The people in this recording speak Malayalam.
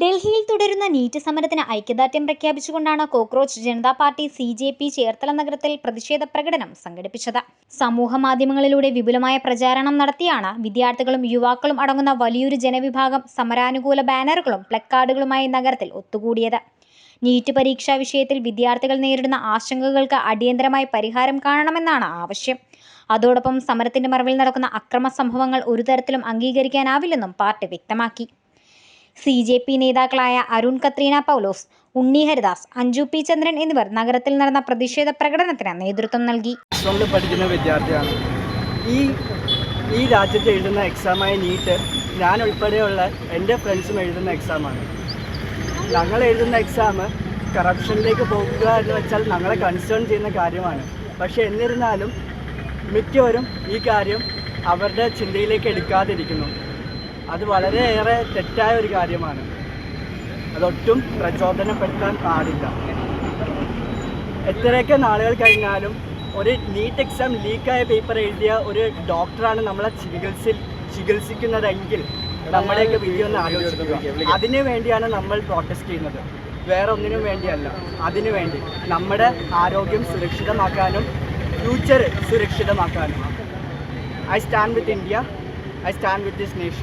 ഡൽഹിയിൽ തുടരുന്ന നീറ്റ് സമരത്തിന് ഐക്യദാർഢ്യം പ്രഖ്യാപിച്ചുകൊണ്ടാണ് Cockroach Janata Party CJP Cherthala നഗരത്തിൽ പ്രതിഷേധ പ്രകടനം സംഘടിപ്പിച്ചത്. സമൂഹ മാധ്യമങ്ങളിലൂടെ വിപുലമായ പ്രചാരണം നടത്തിയാണ് വിദ്യാർത്ഥികളും യുവാക്കളും അടങ്ങുന്ന വലിയൊരു ജനവിഭാഗം സമരാനുകൂല ബാനറുകളും പ്ലക്കാർഡുകളുമായി നഗരത്തിൽ ഒത്തുകൂടിയത്. നീറ്റ് പരീക്ഷാ വിഷയത്തിൽ വിദ്യാർത്ഥികൾ നേരിടുന്ന ആശങ്കകൾക്ക് അടിയന്തരമായി പരിഹാരം കാണണമെന്നാണ് ആവശ്യം. അതോടൊപ്പം സമരത്തിന്റെ മറവിൽ നടക്കുന്ന അക്രമ സംഭവങ്ങൾ ഒരു തരത്തിലും അംഗീകരിക്കാനാവില്ലെന്നും പാർട്ടി വ്യക്തമാക്കി. CJP നേതാക്കളായ അരുൺ കത്രീന പൗലോസ്, ഉണ്ണി ഹരിദാസ്, അഞ്ജു പി ചന്ദ്രൻ എന്നിവർ നഗരത്തിൽ നടന്ന പ്രതിഷേധ പ്രകടനത്തിന് നേതൃത്വം നൽകി. പഠിക്കുന്ന വിദ്യാർത്ഥിയാണ്. ഈ രാജ്യത്ത് എഴുതുന്ന എക്സാമായ നീറ്റ് ഞാൻ ഉൾപ്പെടെയുള്ള എൻ്റെ ഫ്രണ്ട്സും എഴുതുന്ന എക്സാമാണ്. ഞങ്ങൾ എഴുതുന്ന എക്സാം കറപ്ഷനിലേക്ക് പോകുക എന്ന് വെച്ചാൽ ഞങ്ങളെ കൺസേൺ ചെയ്യുന്ന കാര്യമാണ്. പക്ഷേ എന്നിരുന്നാലും മിക്കവരും ഈ കാര്യം അവരുടെ ചിന്തയിലേക്ക് എടുക്കാതിരിക്കുന്നു. അത് വളരെയേറെ തെറ്റായ ഒരു കാര്യമാണ്. അതൊട്ടും പ്രചോദനപ്പെടുത്താൻ പാടില്ല. എത്രയൊക്കെ നാളുകൾ കഴിഞ്ഞാലും ഒരു നീറ്റ് എക്സാം ലീക്കായ പേപ്പർ എഴുതിയ ഒരു ഡോക്ടറാണ് നമ്മളെ ചികിത്സിക്കുന്നതെങ്കിൽ നമ്മുടെയൊക്കെ വിധി ഒന്ന് ആലോചിക്കുക. അതിനു വേണ്ടിയാണ് നമ്മൾ പ്രൊട്ടസ്റ്റ് ചെയ്യുന്നത്, വേറെ ഒന്നിനും വേണ്ടിയല്ല. അതിനു വേണ്ടി നമ്മുടെ ആരോഗ്യം സുരക്ഷിതമാക്കാനും future സുരക്ഷിതമാക്കാനും. I stand with India. I stand with this nation.